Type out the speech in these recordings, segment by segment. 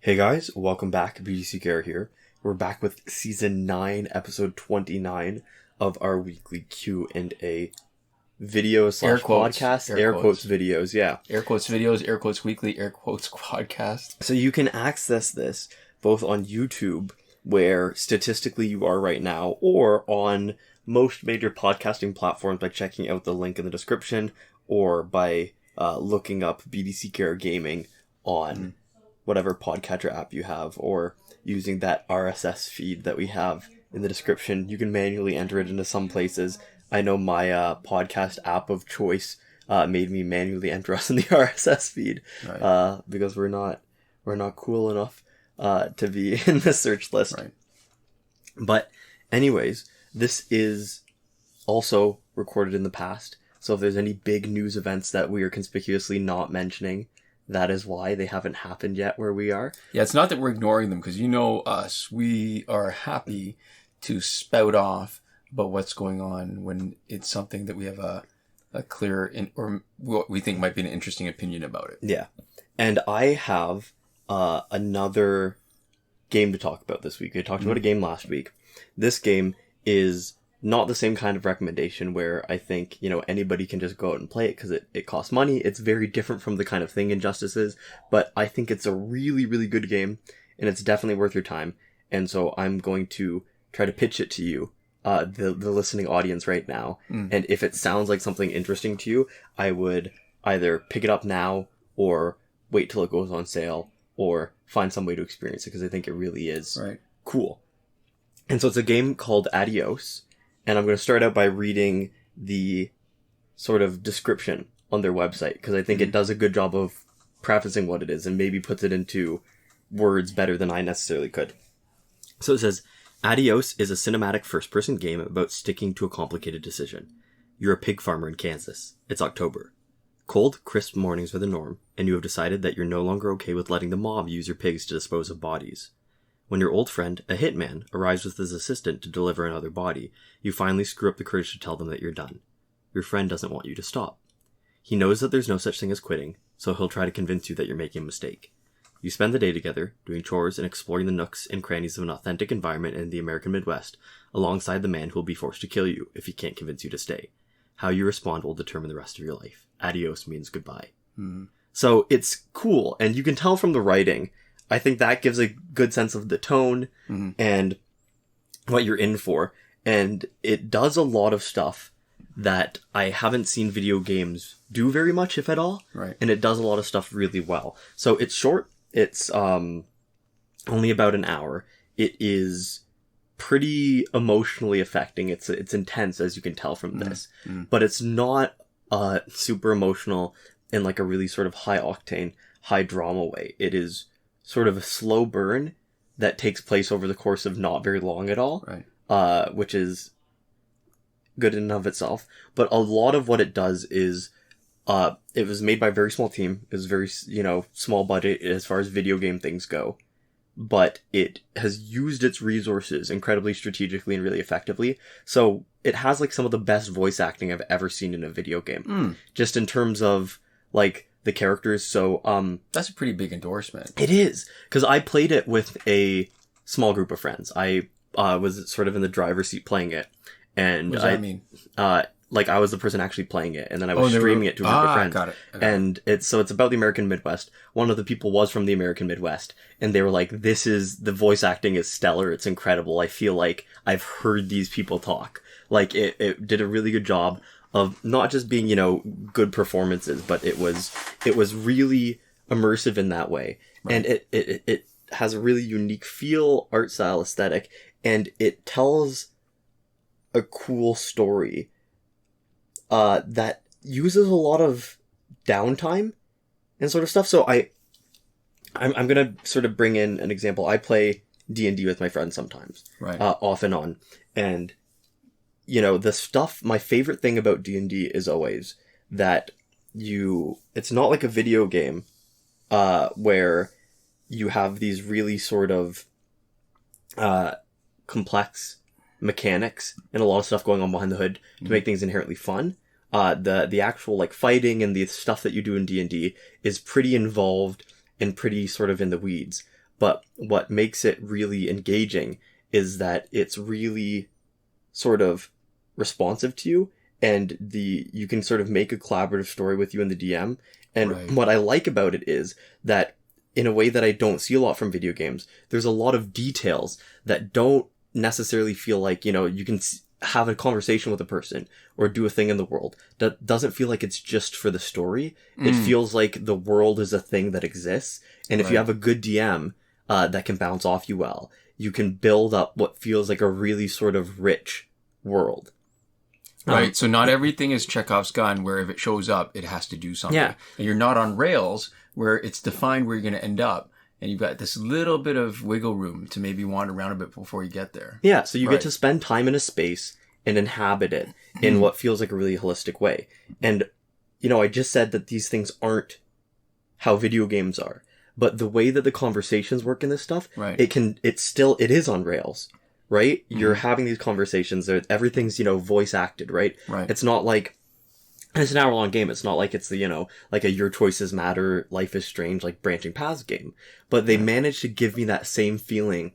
Hey guys, welcome back. BDCKR here. We're back with Season 9, Episode 29 of our weekly Q&A video / podcast. Air quotes videos, yeah. Air quotes videos, air quotes weekly, air quotes podcast. So you can access this both on YouTube, where statistically you are right now, or on most major podcasting platforms by checking out the link in the description, or by looking up BDCKR Gaming on whatever podcatcher app you have, or using that RSS feed that we have in the description. You can manually enter it into some places. I know my podcast app of choice made me manually enter us in the RSS feed, right. Because we're not cool enough to be in the search list. Right. But anyways, this is also recorded in the past. So if there's any big news events that we are conspicuously not mentioning, that is why they haven't happened yet where we are. Yeah, it's not that we're ignoring them, because you know us. We are happy to spout off about what's going on when it's something that we have a clear or what we think might be an interesting opinion about it. Yeah. And I have another game to talk about this week. We talked about a game last week. This game is not the same kind of recommendation where I think, anybody can just go out and play it because it costs money. It's very different from the kind of thing Injustice is, but I think it's a really, really good game, and it's definitely worth your time. And so I'm going to try to pitch it to you, the listening audience right now. And if it sounds like something interesting to you, I would either pick it up now or wait till it goes on sale or find some way to experience it, because I think it really is cool. And so it's a game called Adios. And I'm going to start out by reading the sort of description on their website, because I think it does a good job of prefacing what it is and maybe puts it into words better than I necessarily could. So it says, Adios is a cinematic first-person game about sticking to a complicated decision. You're a pig farmer in Kansas. It's October. Cold, crisp mornings are the norm, and you have decided that you're no longer okay with letting the mob use your pigs to dispose of bodies. When your old friend, a hitman, arrives with his assistant to deliver another body, you finally screw up the courage to tell them that you're done. Your friend doesn't want you to stop. He knows that there's no such thing as quitting, so he'll try to convince you that you're making a mistake. You spend the day together, doing chores and exploring the nooks and crannies of an authentic environment in the American Midwest, alongside the man who will be forced to kill you if he can't convince you to stay. How you respond will determine the rest of your life. Adios means goodbye. So it's cool, and you can tell from the writing. I think that gives a good sense of the tone and what you're in for. And it does a lot of stuff that I haven't seen video games do very much, if at all. Right. And it does a lot of stuff really well. So it's short. It's only about an hour. It is pretty emotionally affecting. It's intense, as you can tell from this. But it's not super emotional in like a really sort of high octane, high drama way. It is sort of a slow burn that takes place over the course of not very long at all, which is good in and of itself. But a lot of what it does is, it was made by a very small team. It was very, small budget as far as video game things go. But it has used its resources incredibly strategically and really effectively. So it has like some of the best voice acting I've ever seen in a video game. Just in terms of like the characters. So that's a pretty big endorsement. It is, because I played it with a small group of friends. I was sort of in the driver's seat playing it, and what does that mean? Like I was the person actually playing it, and then I was streaming it to a group of friends. Got it. And it's about the American Midwest. One of the people was from the American Midwest, and they were like, the voice acting is stellar, it's incredible, I feel like I've heard these people talk. Like it did a really good job of not just being, good performances, but it was really immersive in that way. And it has a really unique feel, art style, aesthetic, and it tells a cool story that uses a lot of downtime and sort of stuff. So I'm gonna sort of bring in an example. I play D&D with my friends sometimes, off and on, and the stuff, my favorite thing about D&D is always that it's not like a video game, where you have these really sort of, complex mechanics and a lot of stuff going on behind the hood to make things inherently fun. The actual like fighting and the stuff that you do in D&D is pretty involved and pretty sort of in the weeds. But what makes it really engaging is that it's really sort of responsive to you, and you can sort of make a collaborative story with you and the DM. And what I like about it is that, in a way that I don't see a lot from video games, there's a lot of details that don't necessarily feel like, you can have a conversation with a person or do a thing in the world that doesn't feel like it's just for the story. It feels like the world is a thing that exists. And if you have a good DM that can bounce off you well, you can build up what feels like a really sort of rich world. Right. So not everything is Chekhov's gun where if it shows up, it has to do something. Yeah. And you're not on rails where it's defined where you're going to end up. And you've got this little bit of wiggle room to maybe wander around a bit before you get there. Yeah. So you get to spend time in a space and inhabit it in what feels like a really holistic way. And, I just said that these things aren't how video games are, but the way that the conversations work in this stuff, it is on rails. Right? You're having these conversations. Everything's, voice acted, right? Right. It's not like, and it's an hour-long game. It's not like it's the, like a Your Choices Matter, Life is Strange, like branching paths game. But they managed to give me that same feeling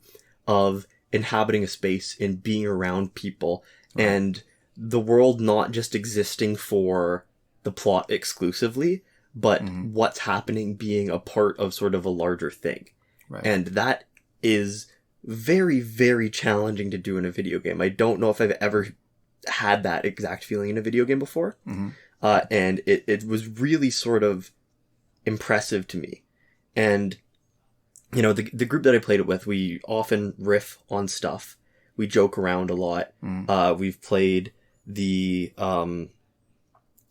of inhabiting a space and being around people and the world not just existing for the plot exclusively, but what's happening being a part of sort of a larger thing. Right. And that is very, very challenging to do in a video game. I don't know if I've ever had that exact feeling in a video game before. And it was really sort of impressive to me. And, the group that I played it with, we often riff on stuff. We joke around a lot. We've played the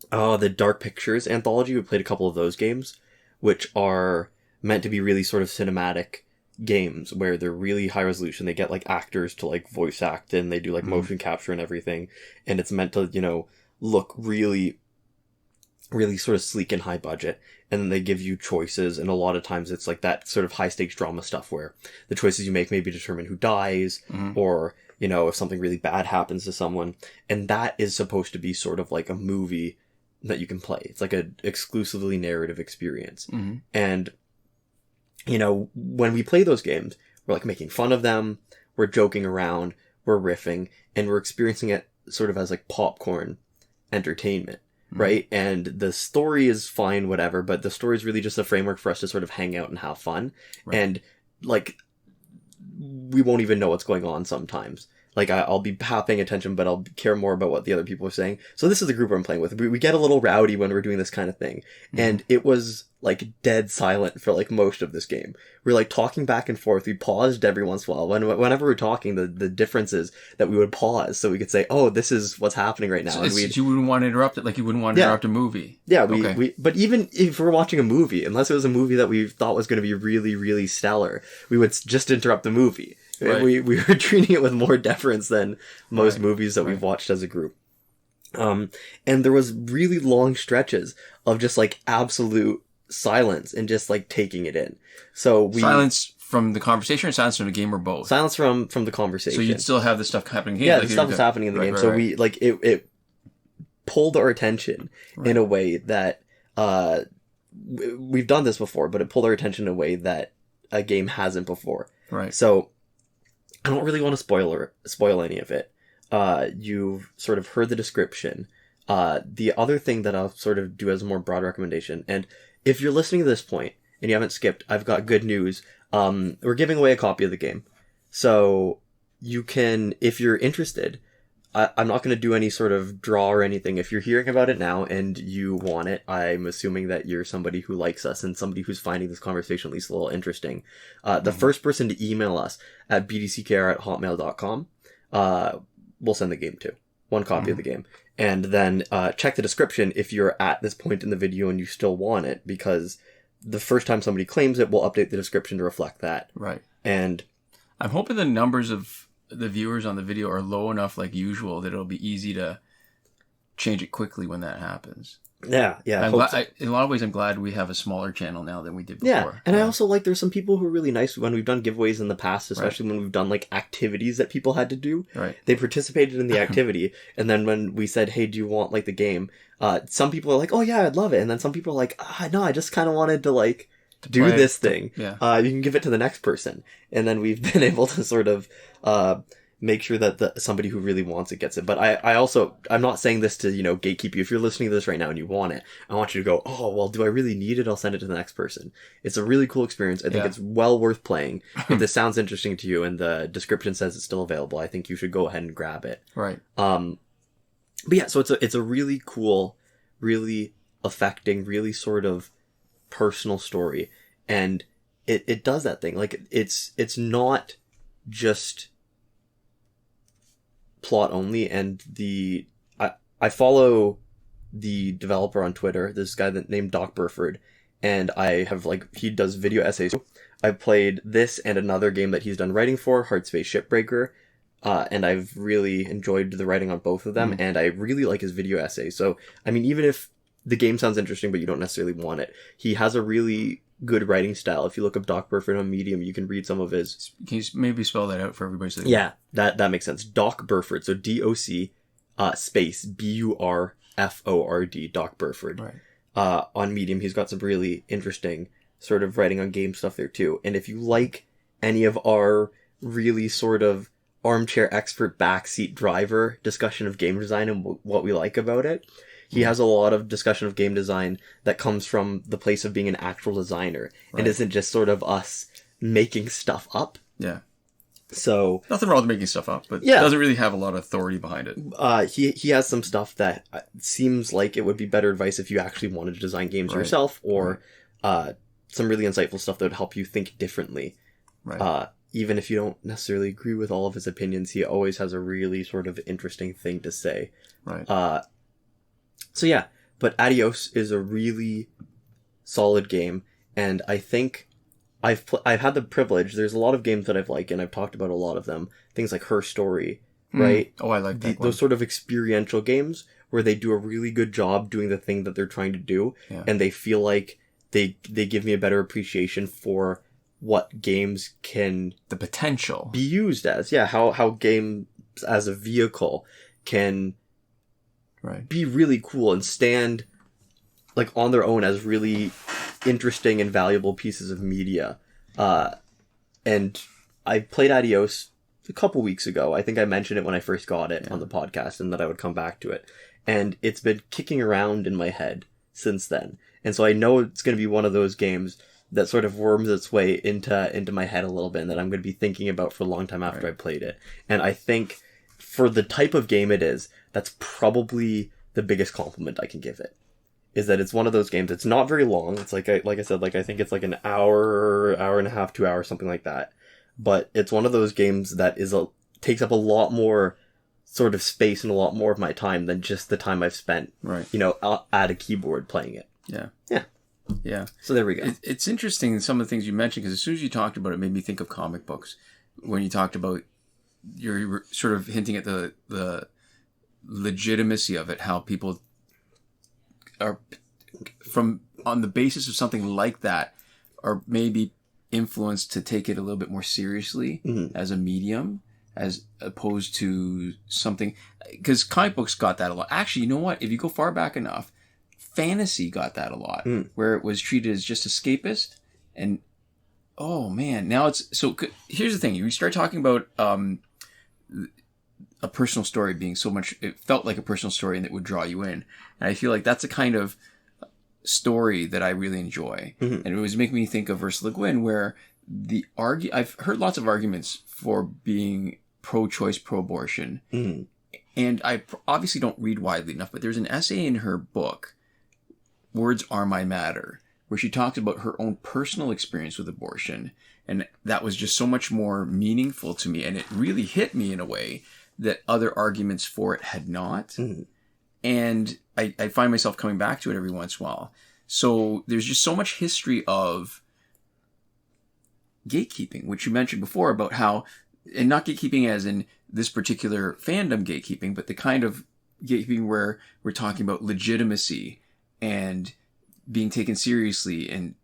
Dark Pictures anthology. We played a couple of those games, which are meant to be really sort of cinematic games where they're really high resolution. They get like actors to like voice act and they do like motion capture and everything. And it's meant to, look really, really sort of sleek and high budget. And then they give you choices. And a lot of times it's like that sort of high stakes drama stuff where the choices you make maybe determine who dies or, if something really bad happens to someone. And that is supposed to be sort of like a movie that you can play. It's like a exclusively narrative experience. And when we play those games, we're like making fun of them, we're joking around, we're riffing, and we're experiencing it sort of as like popcorn entertainment, right? And the story is fine, whatever, but the story is really just a framework for us to sort of hang out and have fun. And like, we won't even know what's going on sometimes. Like, I'll be paying attention, but I'll care more about what the other people are saying. So this is the group I'm playing with. We get a little rowdy when we're doing this kind of thing. And it was, like, dead silent for, like, most of this game. We're, like, talking back and forth. We paused every once in a while. Whenever we're talking, the difference is that we would pause so we could say, oh, this is what's happening right now. So and you wouldn't want to interrupt it like you wouldn't want to interrupt a movie. Yeah, but even if we're watching a movie, unless it was a movie that we thought was going to be really, really stellar, we would just interrupt the movie. Right. We were treating it with more deference than most movies that we've watched as a group. And there was really long stretches of just like absolute silence and just like taking it in. So silence from the conversation or silence from the game or both? Silence from the conversation. So you'd still have the stuff happening here. Yeah, the stuff was happening in the game. So we like it pulled our attention in a way that we've done this before, but it pulled our attention in a way that a game hasn't before. Right. So I don't really want to spoil any of it. You've sort of heard the description. The other thing that I'll sort of do as a more broad recommendation, and if you're listening to this point and you haven't skipped, I've got good news. We're giving away a copy of the game. So you can, if you're interested, I'm not going to do any sort of draw or anything. If you're hearing about it now and you want it, I'm assuming that you're somebody who likes us and somebody who's finding this conversation at least a little interesting. The first person to email us at bdckr@hotmail.com, we'll send the game to. One copy of the game. And then check the description if you're at this point in the video and you still want it, because the first time somebody claims it, we'll update the description to reflect that. Right. And I'm hoping the numbers of the viewers on the video are low enough like usual that it'll be easy to change it quickly when that happens. Yeah. In a lot of ways, I'm glad we have a smaller channel now than we did before. Yeah, and I also like there's some people who are really nice when we've done giveaways in the past, especially when we've done like activities that people had to do. Right. They participated in the activity, and then when we said, hey, do you want like the game? Some people are like, oh yeah, I'd love it. And then some people are like, no, I just kind of wanted to like do play, this thing. Yeah. You can give it to the next person. And then we've been able to sort of make sure that somebody who really wants it gets it. But I'm not saying this to, gatekeep you. If you're listening to this right now and you want it, I want you to go, oh, well, do I really need it? I'll send it to the next person. It's a really cool experience. I think it's well worth playing. If this sounds interesting to you and the description says it's still available, I think you should go ahead and grab it. Right. But yeah, so it's a really cool, really affecting, really sort of personal story. And it does that thing. Like, it's not just plot only, and I follow the developer on Twitter, this guy named Doc Burford, and I have he does video essays. I've played this and another game that he's done writing for, Heartspace Shipbreaker, and I've really enjoyed the writing on both of them, and I really like his video essays. So, I mean, even if the game sounds interesting but you don't necessarily want it, he has a really good writing style. If you look up Doc Burford on Medium, you can read some of his... Can you maybe spell that out for everybody? Yeah, that makes sense. Doc Burford, so DOC space BURFORD, Doc Burford. Right. On Medium, he's got some really interesting sort of writing on game stuff there too. And if you like any of our really sort of armchair expert backseat driver discussion of game design and what we like about it, he has a lot of discussion of game design that comes from the place of being an actual designer, and isn't just sort of us making stuff up. Yeah. So nothing wrong with making stuff up, but it doesn't really have a lot of authority behind it. He has some stuff that seems like it would be better advice if you actually wanted to design games yourself, or some really insightful stuff that would help you think differently. Right. Even if you don't necessarily agree with all of his opinions, he always has a really sort of interesting thing to say. Right. So yeah, but Adios is a really solid game, and I think I've had the privilege. There's a lot of games that I've liked, and I've talked about a lot of them. Things like Her Story, right? Oh, I like that one. Those sort of experiential games where they do a really good job doing the thing that they're trying to do, and they feel like they give me a better appreciation for what games can... the potential. ...be used as. Yeah, how games as a vehicle can... be really cool and stand on their own as really interesting and valuable pieces of media. And I played Adios a couple weeks ago. I think I mentioned it when I first got it on the podcast, and that I would come back to it. And it's been kicking around in my head since then. And so I know it's going to be one of those games that sort of worms its way into my head a little bit, and that I'm going to be thinking about for a long time after I played it. And I think for the type of game it is, that's probably the biggest compliment I can give it. Is that it's one of those games. It's not very long. It's like I said, I think it's an hour and a half, 2 hours, something like that. But it's one of those games that takes up a lot more sort of space and a lot more of my time than just the time I've spent, at a keyboard playing it. Yeah. Yeah. Yeah. So there we go. It's interesting, some of the things you mentioned, because as soon as you talked about it, it made me think of comic books. When you talked about, you're sort of hinting at the legitimacy of it, how people are, on the basis of something like that, are maybe influenced to take it a little bit more seriously as a medium, as opposed to something, because comic books got that a lot. Actually, you know what? If you go far back enough, fantasy got that a lot, where it was treated as just escapist. And oh man, now it's so. Here's the thing: you start talking about a personal story being so much. It felt like a personal story, and it would draw you in. And I feel like that's a kind of story that I really enjoy. And it was making me think of Ursula Le Guin, where I've heard lots of arguments for being pro-choice, pro-abortion, and I obviously don't read widely enough. But there's an essay in her book, Words Are My Matter, where she talked about her own personal experience with abortion. And that was just so much more meaningful to me. And it really hit me in a way that other arguments for it had not. And I find myself coming back to it every once in a while. So there's just so much history of gatekeeping, which you mentioned before about how, and not gatekeeping as in this particular fandom gatekeeping, but the kind of gatekeeping where we're talking about legitimacy and being taken seriously and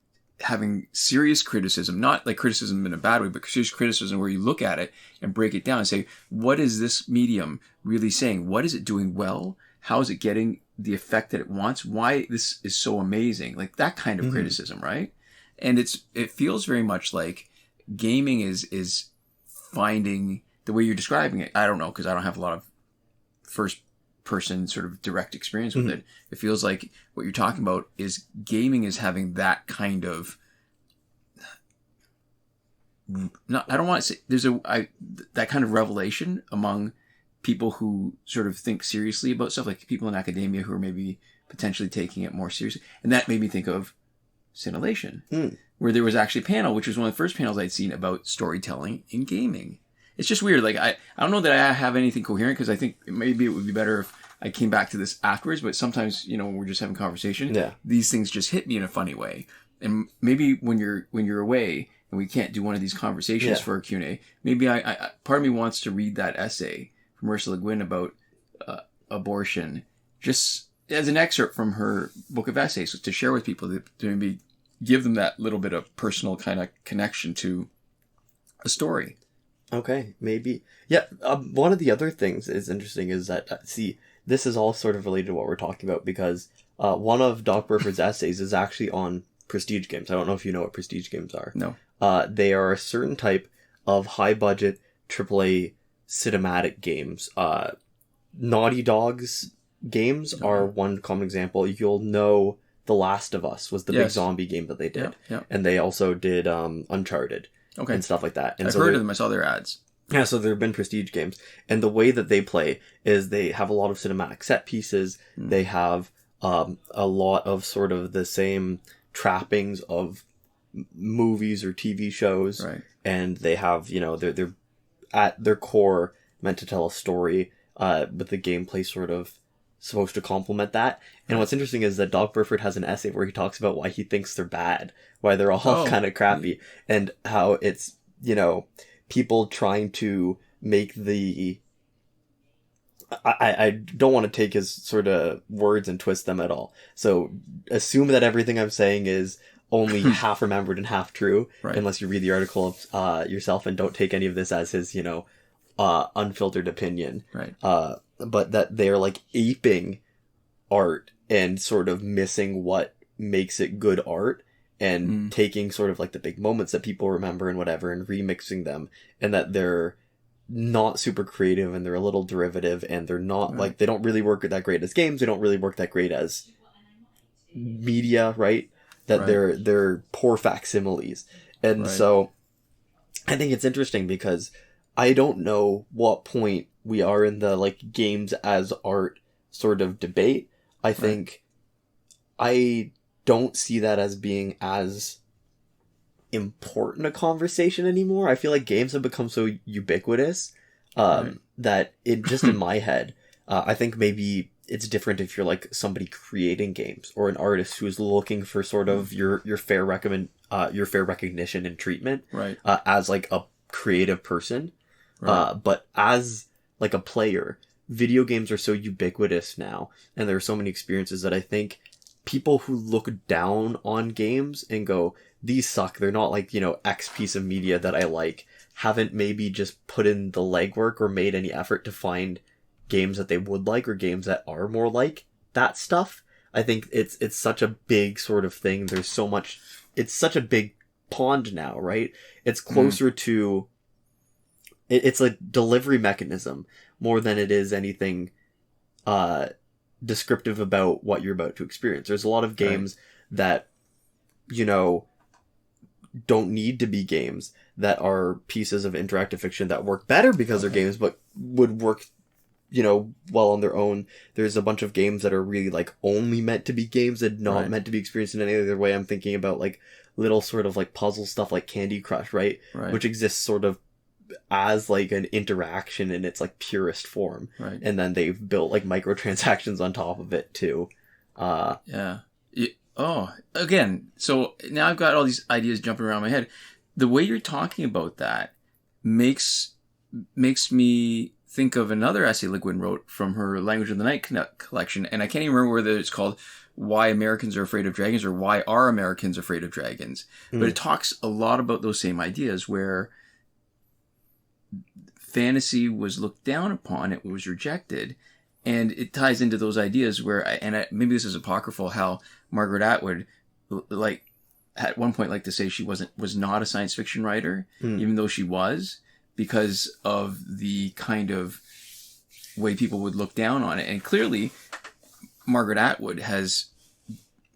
having serious criticism, not like criticism in a bad way, but serious criticism where you look at it and break it down and say, what is this medium really saying? What is it doing well? How is it getting the effect that it wants? Why this is so amazing? Like that kind of criticism, right? And it feels very much like gaming is finding the way you're describing it. I don't know, because I don't have a lot of first person sort of direct experience with it. It feels like what you're talking about is gaming is having that kind of, no, I don't want to say that kind of revelation among people who sort of think seriously about stuff, like people in academia who are maybe potentially taking it more seriously. And that made me think of Scintillation, where there was actually a panel, which was one of the first panels I'd seen about storytelling in gaming. It's just weird. Like, I don't know that I have anything coherent, because I think maybe it would be better if I came back to this afterwards, but sometimes, when we're just having conversation, these things just hit me in a funny way. And maybe when you're away and we can't do one of these conversations for a Q&A, maybe I part of me wants to read that essay from Ursula Le Guin about abortion, just as an excerpt from her book of essays, to share with people, to maybe give them that little bit of personal kind of connection to a story. Okay, maybe. Yeah, one of the other things is interesting is that, this is all sort of related to what we're talking about, because one of Doc Burford's essays is actually on prestige games. I don't know if you know what prestige games are. No. They are a certain type of high-budget AAA cinematic games. Naughty Dog's games are one common example. You'll know The Last of Us was the big zombie game that they did. Yeah. And they also did Uncharted and stuff like that. And I've heard of them. I saw their ads. Yeah, so there have been prestige games. And the way that they play is they have a lot of cinematic set pieces. They have a lot of sort of the same trappings of movies or TV shows. Right. And they have, they're at their core meant to tell a story, but the gameplay sort of supposed to complement that. And what's interesting is that Doc Burford has an essay where he talks about why he thinks they're bad, why they're all kind of crappy, and how it's, people trying to make the... I don't want to take his sort of words and twist them at all. So assume that everything I'm saying is only half remembered and half true, unless you read the article yourself, and don't take any of this as his, unfiltered opinion. Right. But that they're like aping art and sort of missing what makes it good art, and taking sort of like the big moments that people remember and whatever, and remixing them, and that they're not super creative, and they're a little derivative, and they're not like, they don't really work that great as games. They don't really work that great as media, right? That they're poor facsimiles. And so I think it's interesting, because I don't know what point we are in the like games as art sort of debate. I think I don't see that as being as important a conversation anymore. I feel like games have become so ubiquitous that it just in my head, I think maybe it's different if you're like somebody creating games, or an artist who is looking for sort of your fair recognition and treatment as like a creative person. But as like a player, video games are so ubiquitous now, and there are so many experiences, that I think people who look down on games and go, these suck, they're not like, X piece of media that I like, haven't maybe just put in the legwork or made any effort to find games that they would like, or games that are more like that stuff. I think it's such a big sort of thing. There's so much, it's such a big pond now, right? It's closer to, it's a delivery mechanism more than it is anything descriptive about what you're about to experience. There's a lot of games that, don't need to be games, that are pieces of interactive fiction that work better because they're games, but would work, well on their own. There's a bunch of games that are really like only meant to be games and not meant to be experienced in any other way. I'm thinking about like little sort of like puzzle stuff like Candy Crush, right? Which exists sort of as like an interaction in its like purest form. And then they've built like microtransactions on top of it too. Again, so now I've got all these ideas jumping around my head. The way you're talking about that makes me think of another essay Le Guin wrote from her Language of the Night collection, and I can't even remember whether it's called Why Americans Are Afraid of Dragons or Why Are Americans Afraid of Dragons. But it talks a lot about those same ideas, where fantasy was looked down upon, it was rejected, and it ties into those ideas where, maybe this is apocryphal, how Margaret Atwood, like, at one point like to say she was not a science fiction writer, even though she was, because of the kind of way people would look down on it. And clearly, Margaret Atwood has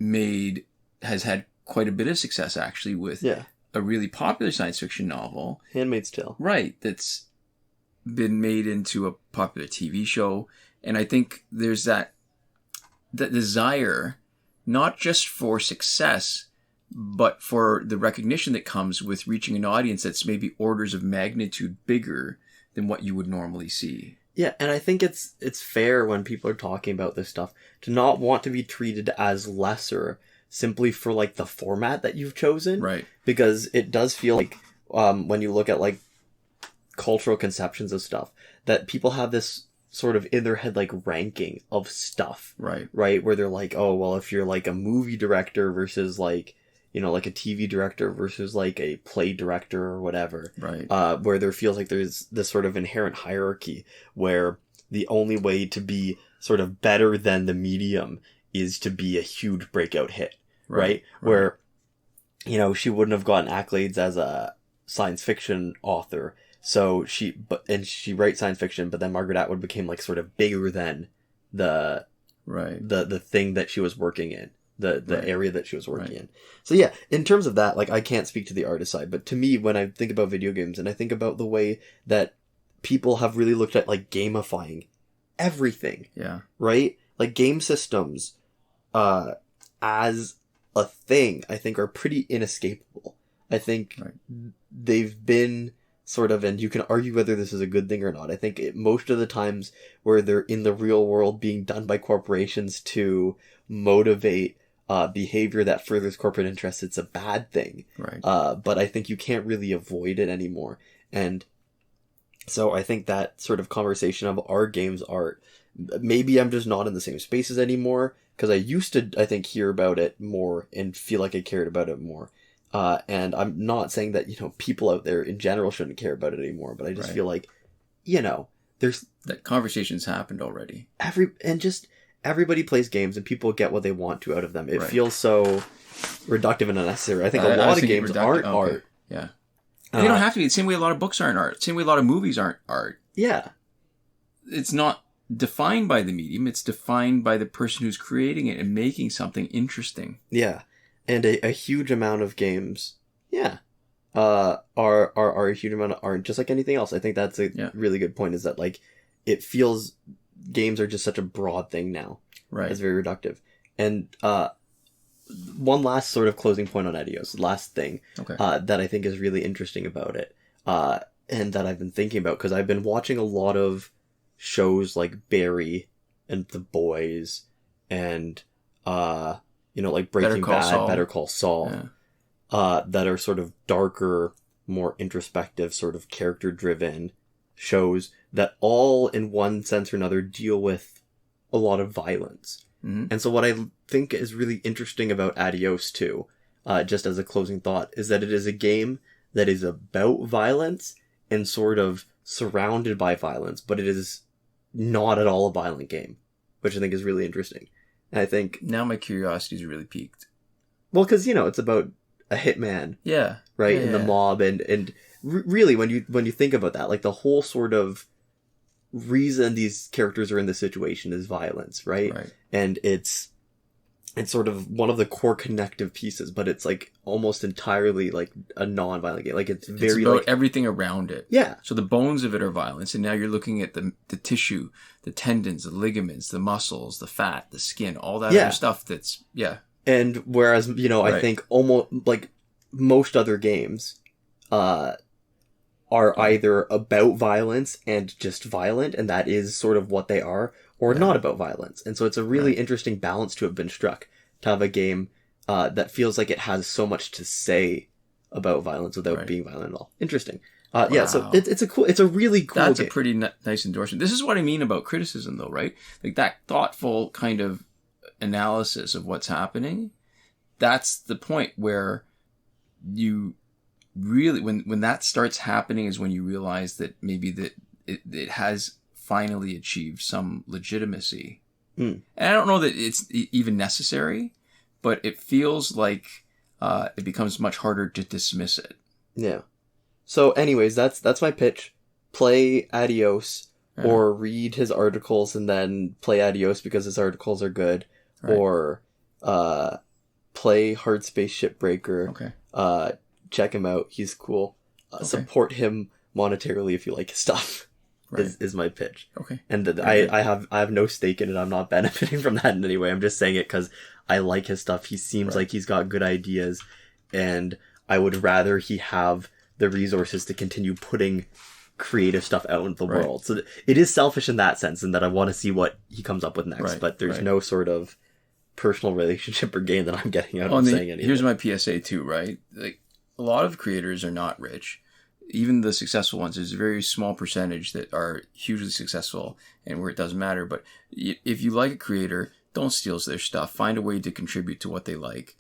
had quite a bit of success actually with a really popular science fiction novel, Handmaid's Tale. Right, that's been made into a popular TV show. And I think there's that desire, not just for success, but for the recognition that comes with reaching an audience that's maybe orders of magnitude bigger than what you would normally see. Yeah, and I think it's fair when people are talking about this stuff to not want to be treated as lesser simply for like the format that you've chosen. Right. Because it does feel like when you look at like cultural conceptions of stuff, that people have this sort of in their head like ranking of stuff. Right. Right? Where they're like, oh, well, if you're like a movie director versus like, you know, like a TV director versus like a play director or whatever. Right. Where there feels like there's this sort of inherent hierarchy where the only way to be sort of better than the medium is to be a huge breakout hit. Right? Where, you know, she wouldn't have gotten accolades as a science fiction author. So she writes science fiction, but then Margaret Atwood became like sort of bigger than the thing that she was working in. The area that she was working in. So yeah, in terms of that, like I can't speak to the artist side, but to me, when I think about video games and I think about the way that people have really looked at like gamifying everything. Yeah. Right? Like game systems, as a thing, I think are pretty inescapable. I think they've been sort of, and you can argue whether this is a good thing or not. I think most of the times where they're in the real world being done by corporations to motivate behavior that furthers corporate interests, it's a bad thing. Right. But I think you can't really avoid it anymore. And so I think that sort of conversation of our games art, maybe I'm just not in the same spaces anymore, because I used to, I think, hear about it more and feel like I cared about it more. And I'm not saying that, you know, people out there in general shouldn't care about it anymore, but I just feel like, you know, there's... That conversation's happened already. Everybody plays games and people get what they want to out of them. It feels so reductive and unnecessary. I think a lot of games aren't art. Yeah. They don't have to be. The same way a lot of books aren't art. Same way a lot of movies aren't art. Yeah. It's not defined by the medium. It's defined by the person who's creating it and making something interesting. Yeah. And a huge amount of games, are a huge amount of art, just like anything else. I think that's a really good point, is that, like, it feels games are just such a broad thing now. Right. It's very reductive. And one last sort of closing point on Adios, last thing that I think is really interesting about it, and that I've been thinking about, because I've been watching a lot of shows like Barry and The Boys and... you know, like Breaking Bad, Better Call Saul, that are sort of darker, more introspective, sort of character-driven shows that all, in one sense or another, deal with a lot of violence. Mm-hmm. And so what I think is really interesting about Adios, too, just as a closing thought, is that it is a game that is about violence and sort of surrounded by violence, but it is not at all a violent game, which I think is really interesting. And I think... Now my curiosity is really piqued. Well, because, you know, it's about a hitman. Yeah. Right? And the mob. And really, when you think about that, like, the whole sort of reason these characters are in this situation is violence, right? And it's sort of one of the core connective pieces, but it's, like, almost entirely, like, a non-violent game. Like, it's very, about like... everything around it. Yeah. So the bones of it are violence, and now you're looking at the tissue, the tendons, the ligaments, the muscles, the fat, the skin, all that other stuff that's... Yeah. And whereas, you know, I think almost, like, most other games are either about violence and just violent, and that is sort of what they are, or not about violence. And so it's a really interesting balance to have been struck, to have a game that feels like it has so much to say about violence without being violent at all. Interesting. Yeah, so it's a really cool That's game. A pretty nice endorsement. This is what I mean about criticism, though, right? Like, that thoughtful kind of analysis of what's happening, that's the point where you really, when that starts happening, is when you realize that maybe that it has finally achieved some legitimacy. And I don't know that it's even necessary, but it feels like it becomes much harder to dismiss it. Yeah. So anyways, that's my pitch. Play Adios, or read his articles and then play Adios because his articles are good, or play Hard Space Shipbreaker. Okay. Check him out. He's cool. Support him monetarily if you like his stuff. Is my pitch. Okay. And I have no stake in it. I'm not benefiting from that in any way. I'm just saying it because I like his stuff. He seems like he's got good ideas, and I would rather he have the resources to continue putting creative stuff out into the world. So it is selfish in that sense, in that I want to see what he comes up with next. But there's no sort of personal relationship or gain that I'm getting out of saying anything. Here's my PSA too, right? Like, a lot of creators are not rich. Even the successful ones, there's a very small percentage that are hugely successful and where it doesn't matter. But if you like a creator, don't steal their stuff. Find a way to contribute to what they like,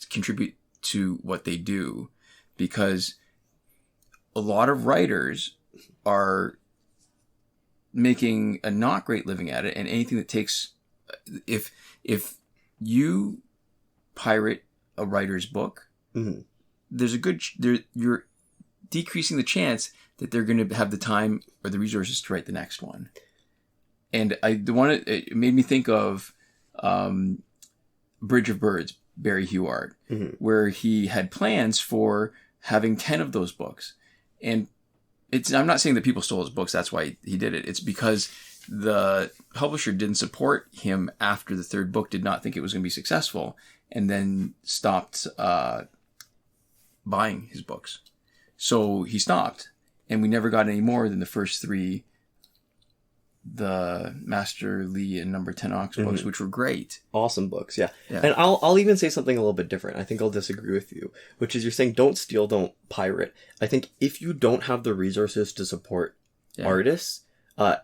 contribute to what they do, because a lot of writers are making a not great living at it, and anything that takes, if you pirate a writer's book, there's a good, you're decreasing the chance that they're going to have the time or the resources to write the next one. And it made me think of Bridge of Birds, Barry Hewart, where he had plans for having 10 of those books. And I'm not saying that people stole his books, that's why he did it. It's because the publisher didn't support him after the third book, did not think it was going to be successful, and then stopped buying his books. So he stopped, and we never got any more than the first 3, the Master Lee and Number 10 Ox books, which were great. Awesome books, yeah. And I'll even say something a little bit different. I think I'll disagree with you, which is you're saying don't steal, don't pirate. I think if you don't have the resources to support artists,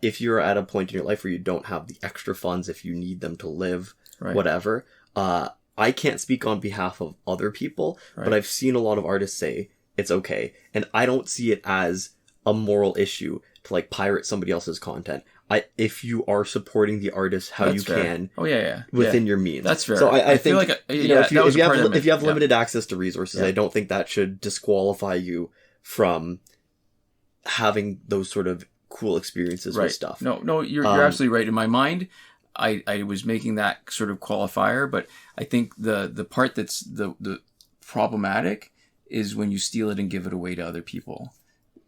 if you're at a point in your life where you don't have the extra funds, if you need them to live, whatever, I can't speak on behalf of other people, but I've seen a lot of artists say it's okay. And I don't see it as a moral issue to like pirate somebody else's content. If you are supporting the artist how you can, within your means, that's fair. So I think feel like if you have limited access to resources, I don't think that should disqualify you from having those sort of cool experiences with stuff. No, you're absolutely right. In my mind, I was making that sort of qualifier, but I think the part that's the problematic is when you steal it and give it away to other people.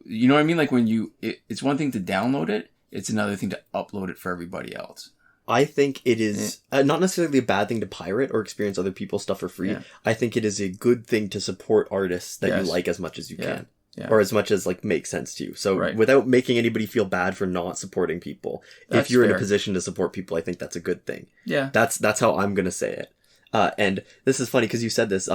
You know what I mean? Like when it's one thing to download it, it's another thing to upload it for everybody else. I think it is not necessarily a bad thing to pirate or experience other people's stuff for free. I think it is a good thing to support artists that you like as much as you can. Or as much as like makes sense to you. So without making anybody feel bad for not supporting people, if you're in a position to support people, I think that's a good thing. Yeah. That's how I'm going to say it. And this is funny because you said this,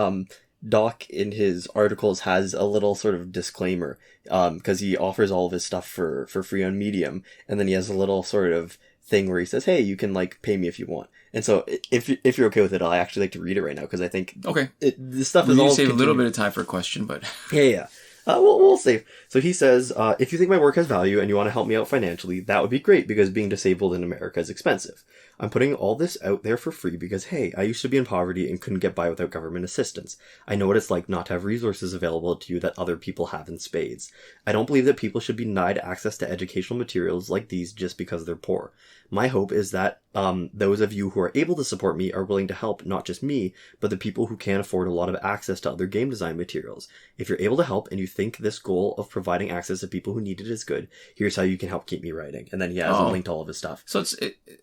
Doc in his articles has a little sort of disclaimer, because he offers all of his stuff for free on Medium. And then he has a little sort of thing where he says, hey, you can like pay me if you want. And so if you're okay with it, I'll actually like to read it right now because I think this stuff is all save a little bit of time for a question, but yeah. We'll see. So he says, if you think my work has value and you want to help me out financially, that would be great because being disabled in America is expensive. I'm putting all this out there for free because, hey, I used to be in poverty and couldn't get by without government assistance. I know what it's like not to have resources available to you that other people have in spades. I don't believe that people should be denied access to educational materials like these just because they're poor. My hope is that those of you who are able to support me are willing to help not just me, but the people who can't afford a lot of access to other game design materials. If you're able to help and you think this goal of providing access to people who need it is good, here's how you can help keep me writing. And then he has a link to all of his stuff. So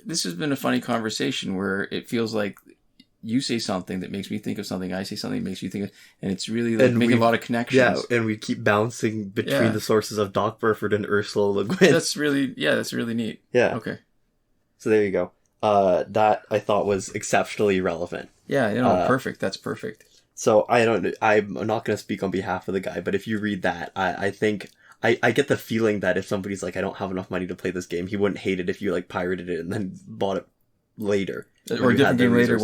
this has been a funny conversation where it feels like you say something that makes me think of something, I say something that makes you think of, and it's really like making a lot of connections. Yeah, and we keep bouncing between the sources of Doc Burford and Ursula Le Guin. That's really neat. Yeah. Okay. So there you go. That I thought was exceptionally relevant. Yeah, perfect. That's perfect. So I'm not going to speak on behalf of the guy, but if you read that, I think I get the feeling that if somebody's like, I don't have enough money to play this game, he wouldn't hate it if you like pirated it and then bought it later. Or a different game later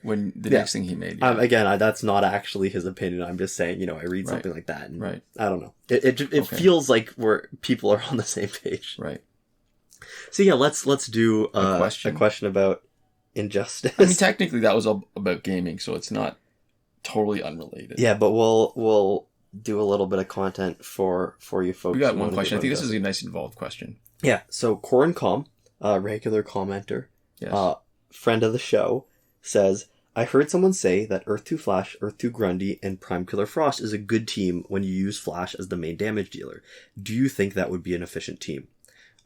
when the next thing he made. Yeah. Again, that's not actually his opinion. I'm just saying, I read something like that and I don't know. It feels like people are on the same page. Right. So yeah, let's do a question about injustice. I mean, technically that was all about gaming, so it's not totally unrelated. Yeah, but we'll do a little bit of content for you folks. We got one question. I think this is a nice involved question. Yeah, so Corin Com, regular commenter, Yes. friend of the show, says, I heard someone say that Earth 2 Flash, Earth 2 Grundy, and Prime Killer Frost is a good team when you use Flash as the main damage dealer. Do you think that would be an efficient team?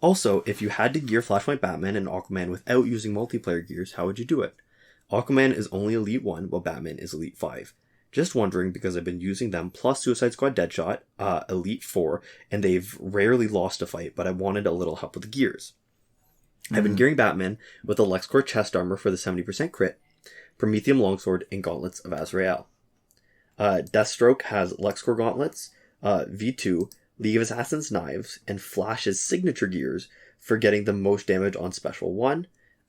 Also, if you had to gear Flashpoint Batman and Aquaman without using multiplayer gears, how would you do it? Aquaman is only Elite 1, while Batman is Elite 5. Just wondering because I've been using them plus Suicide Squad Deadshot, Elite 4, and they've rarely lost a fight, but I wanted a little help with the gears. I've been gearing Batman with a LexCorp chest armor for the 70% crit, Prometheum Longsword, and Gauntlets of Azrael. Deathstroke has LexCorp Gauntlets, V2, League of Assassins Knives, and Flash's signature gears for getting the most damage on Special 1,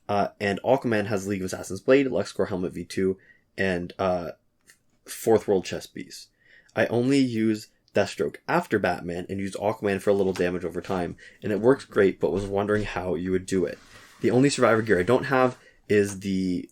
and Aquaman has League of Assassins Blade, LexCorp Helmet V2, and Fourth World Chest Piece. I only use Deathstroke after Batman and use Aquaman for a little damage over time, and it works great, but was wondering how you would do it. The only survivor gear I don't have is the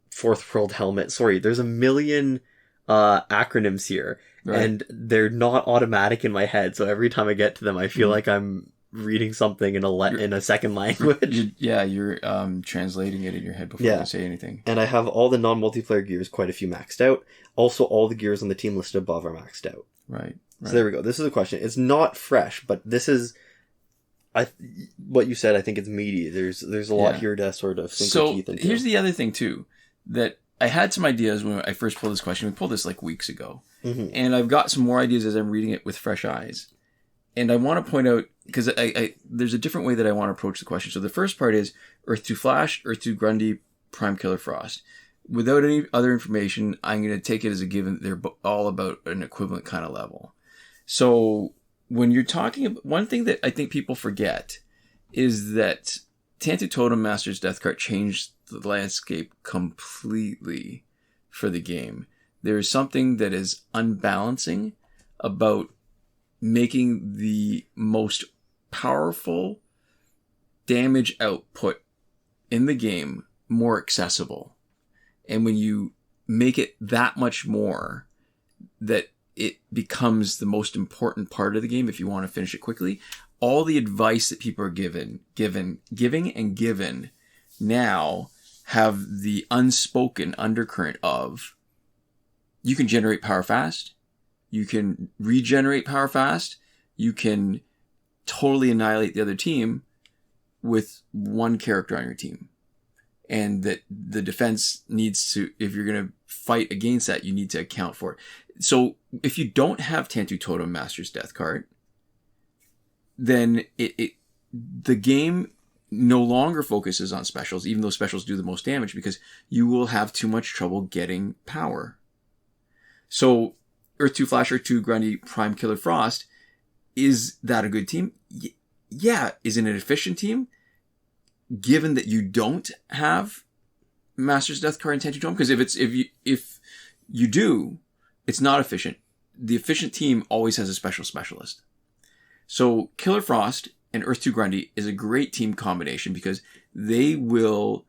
Fourth World Helmet. Sorry, there's a million acronyms here, right, and they're not automatic in my head, so every time I get to them I feel like I'm reading something in a second language. You're translating it in your head before you say anything. And I have all the non-multiplayer gears, quite a few maxed out. Also, all the gears on the team listed above are maxed out. Right. So there we go. This is a question. It's not fresh, but this is, what you said, I think it's meaty. There's a lot here to sort of sink your teeth into. Here's the other thing too, that I had some ideas when I first pulled this question. We pulled this like weeks ago. Mm-hmm. And I've got some more ideas as I'm reading it with fresh eyes. And I want to point out, because there's a different way that I want to approach the question. So the first part is Earth 2 Flash, Earth 2 Grundy, Prime Killer Frost. Without any other information, I'm going to take it as a given that they're all about an equivalent kind of level. So when you're talking about, one thing that I think people forget is that Tantu Totem Master's Death Card changed the landscape completely for the game. There is something that is unbalancing about making the most powerful damage output in the game more accessible. And when you make it that much more, that it becomes the most important part of the game if you want to finish it quickly. All the advice that people are giving now have the unspoken undercurrent of you can generate power fast, you can regenerate power fast, you can totally annihilate the other team with one character on your team. And that the defense needs to, if you're going to fight against that, you need to account for it. So if you don't have Tantu Totem Master's Death Card, then the game no longer focuses on specials, even though specials do the most damage, because you will have too much trouble getting power. So Earth 2 Flash, Earth 2 Grundy, Prime Killer Frost, is that a good team? Yeah. Is it an efficient team? Given that you don't have Master's Death Card and Tantu Totem, because if you do, it's not efficient. The efficient team always has a specialist. So Killer Frost and Earth 2 Grundy is a great team combination because they will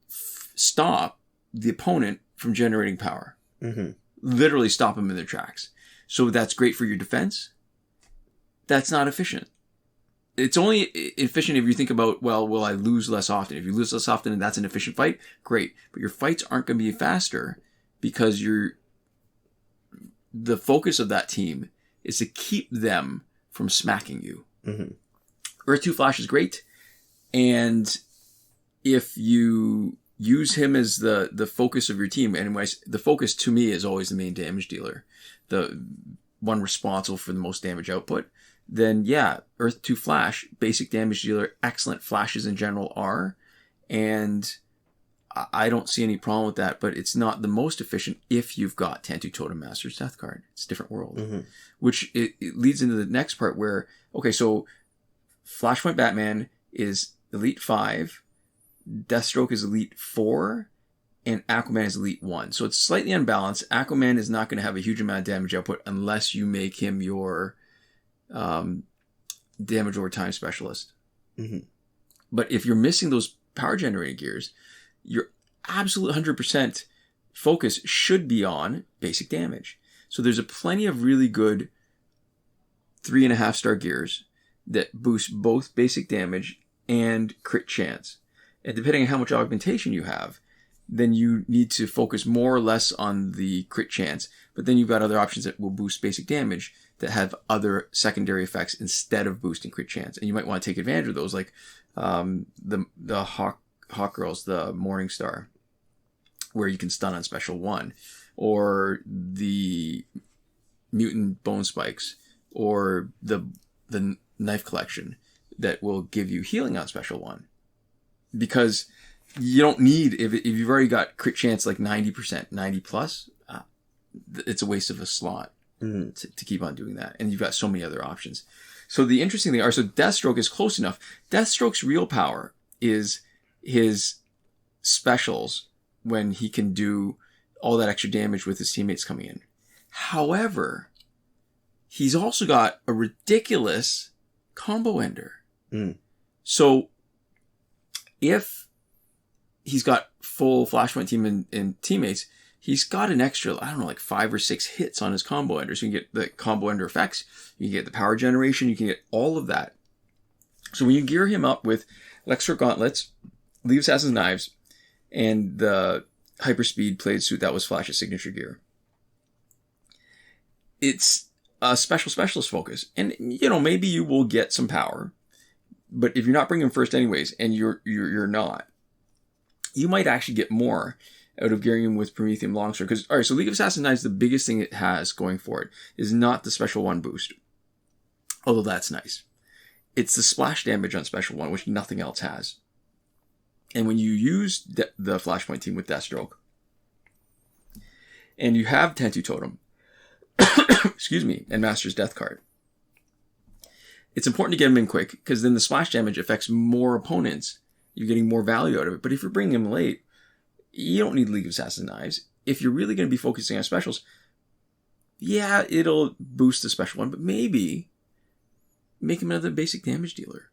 stop the opponent from generating power. Mm-hmm. Literally stop them in their tracks. So that's great for your defense. That's not efficient. It's only efficient if you think about, well, will I lose less often? If you lose less often and that's an efficient fight, great. But your fights aren't going to be faster because the focus of that team is to keep them from smacking you. Mm-hmm. Earth 2 Flash is great. And if you use him as the focus of your team, and the focus to me is always the main damage dealer, the one responsible for the most damage output, then yeah, Earth 2 Flash, basic damage dealer, excellent. Flashes in general are, and I don't see any problem with that, but it's not the most efficient if you've got Tantu Totem Master's Death Card. It's a different world. Mm-hmm. Which it leads into the next part where, okay, so Flashpoint Batman is Elite 5, Deathstroke is Elite 4, and Aquaman is Elite 1. So it's slightly unbalanced. Aquaman is not going to have a huge amount of damage output unless you make him your damage over time specialist. Mm-hmm. But if you're missing those power generating gears, you're absolute 100% focus should be on basic damage. So there's plenty of really good 3.5-star gears that boost both basic damage and crit chance. And depending on how much augmentation you have, then you need to focus more or less on the crit chance. But then you've got other options that will boost basic damage that have other secondary effects instead of boosting crit chance. And you might want to take advantage of those, like the Hawk Girls, the Morning Star, where you can stun on special 1, or the Mutant Bone Spikes, or the Knife Collection that will give you healing on special 1. Because you don't need, if you've already got crit chance like 90%, 90 plus, it's a waste of a slot to keep on doing that. And you've got so many other options. So the interesting thing so Deathstroke is close enough. Deathstroke's real power is his specials when he can do all that extra damage with his teammates coming in. However, he's also got a ridiculous combo ender. So if he's got full Flashpoint team and teammates, he's got an extra, I don't know, like 5 or 6 hits on his combo ender. So you can get the combo ender effects, you can get the power generation, you can get all of that. So when you gear him up with Electro Gauntlets, Leave Assassin's Knives, and the Hyperspeed Plaid Suit that was Flash's signature gear, it's a specialist focus. And, maybe you will get some power, but if you're not bringing him first anyways, and you're not, you might actually get more out of gearing him with Prometheum Longsword. Because, alright, so League of Assassin's Knives, the biggest thing it has going for it is not the special 1 boost. Although that's nice. It's the splash damage on special 1, which nothing else has. And when you use the Flashpoint team with Deathstroke, and you have Tentu Totem, excuse me, and Master's Death card, it's important to get him in quick, because then the splash damage affects more opponents. You're getting more value out of it. But if you're bringing him late, you don't need League of Assassin's Knives. If you're really going to be focusing on specials, yeah, it'll boost the special 1, but maybe make him another basic damage dealer.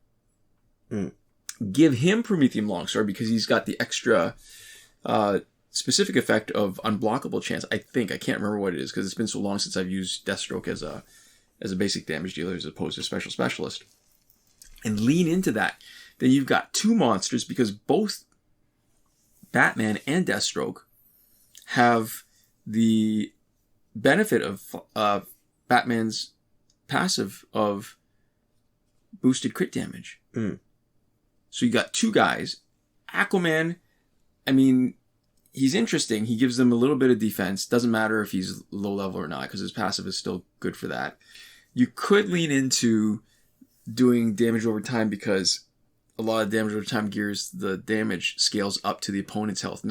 Give him Prometheum Longsword because he's got the extra specific effect of unblockable chance. I can't remember what it is because it's been so long since I've used Deathstroke as a basic damage dealer as opposed to special specialist. And lean into that. Then you've got 2 monsters because both Batman and Deathstroke have the benefit of Batman's passive of boosted crit damage. So you got 2 guys. Aquaman, he's interesting. He gives them a little bit of defense. Doesn't matter if he's low level or not because his passive is still good for that. You could lean into doing damage over time because a lot of damage over time gears, the damage scales up to the opponent's health,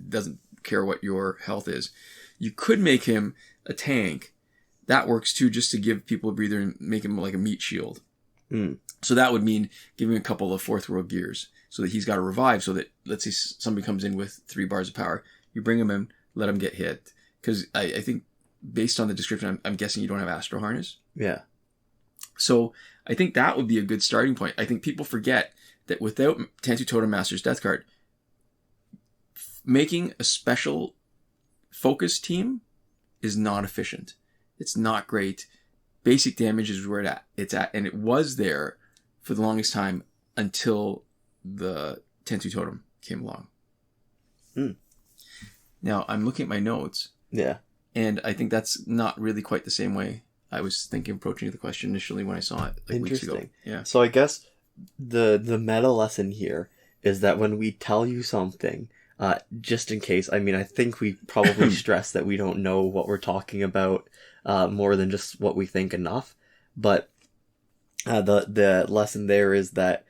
doesn't care what your health is. You could make him a tank. That works too, just to give people a breather and make him like a meat shield. So that would mean giving him a couple of 4th world gears so that he's got to revive so that, let's say somebody comes in with 3 bars of power. You bring him in, let him get hit. Because I think based on the description, I'm guessing you don't have Astro Harness. Yeah. So I think that would be a good starting point. I think people forget that without Tentu Totem Master's Death card, making a special focus team is not efficient. It's not great. Basic damage is where it's at, and it was there for the longest time until the Tentu Totem came along. Now, I'm looking at my notes. Yeah. And I think that's not really quite the same way I was thinking approaching the question initially when I saw it weeks ago. Yeah. So I guess the meta lesson here is that when we tell you something, just in case, I think we probably stress that we don't know what we're talking about more than just what we think enough. But the lesson there is that,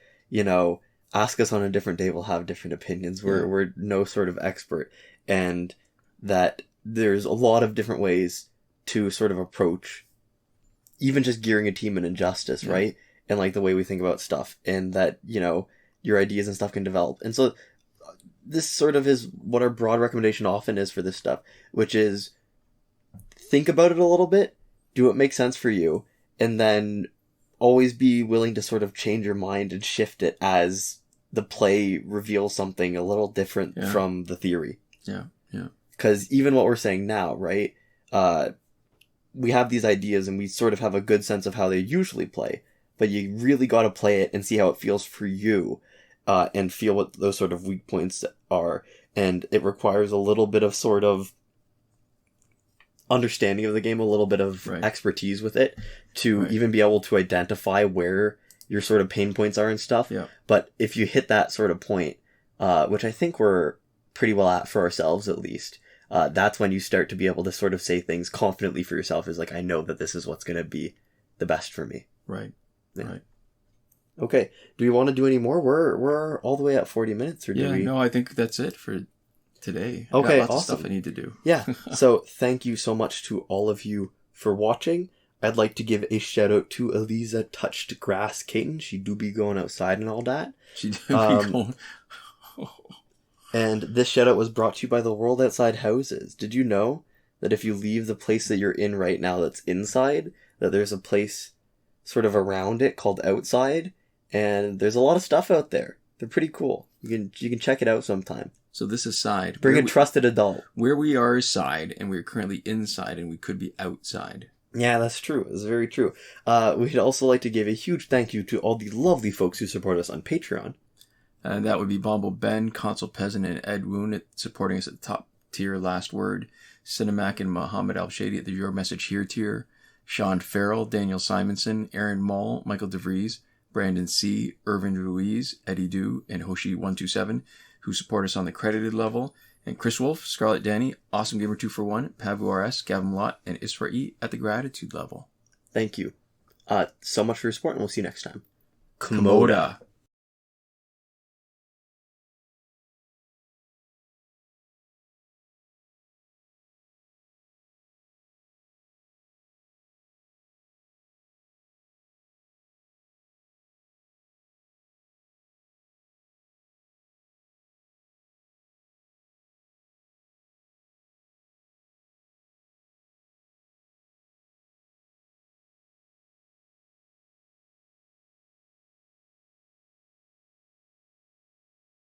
ask us on a different day, we'll have different opinions. We're no sort of expert. And that there's a lot of different ways to sort of approach even just gearing a team in Injustice, right? And like the way we think about stuff, and that, your ideas and stuff can develop. And so this sort of is what our broad recommendation often is for this stuff, which is think about it a little bit, do what makes sense for you, and then always be willing to sort of change your mind and shift it as the play reveals something a little different from the theory. Yeah. Yeah. Because even what we're saying now, right? We have these ideas and we sort of have a good sense of how they usually play, but you really got to play it and see how it feels for you, and feel what those sort of weak points are. And it requires a little bit of sort of understanding of the game, a little bit of expertise with it to even be able to identify where your sort of pain points are and stuff. Yeah. But if you hit that sort of point, which I think we're pretty well at for ourselves at least, that's when you start to be able to sort of say things confidently for yourself, is like, I know that this is what's going to be the best for me. Right. Yeah. Right. Okay. Do we want to do any more? We're all the way at 40 minutes, or do we? No, I think that's it for today. Okay, Lots awesome. of stuff I need to do. Yeah. So thank you so much to all of you for watching. I'd like to give a shout out to Eliza Touched Grass Caton. She do be going outside and all that. She do be going. And this shout out was brought to you by the World Outside Houses. Did you know that if you leave the place that you're in right now that's inside, that there's a place sort of around it called outside, and there's a lot of stuff out there. They're pretty cool. You can check it out sometime. So this is side. Bring a trusted adult. Where we are is side, and we're currently inside, and we could be outside. Yeah, that's true. It's very true. We'd also like to give a huge thank you to all the lovely folks who support us on Patreon. And that would be Bombo Ben, Consul Peasant, and Edwoon supporting us at the top tier, Last Word. Sinemac and Mohammed Albshaiti at the Your Message Here tier. Shawn Farrell, Daniel Simonson, Aaron Maule, Michael DeVries, Brandon C., Irvin Ruiz, Eddydoo, and Hoshi 127, who support us on the credited level. And Chris Wolf, Scarlet Danny, Awesome Gamer 241, Pavu RS, Gavin Lott, and Isra E at the gratitude level. Thank you so much for your support, and we'll see you next time. Komoda.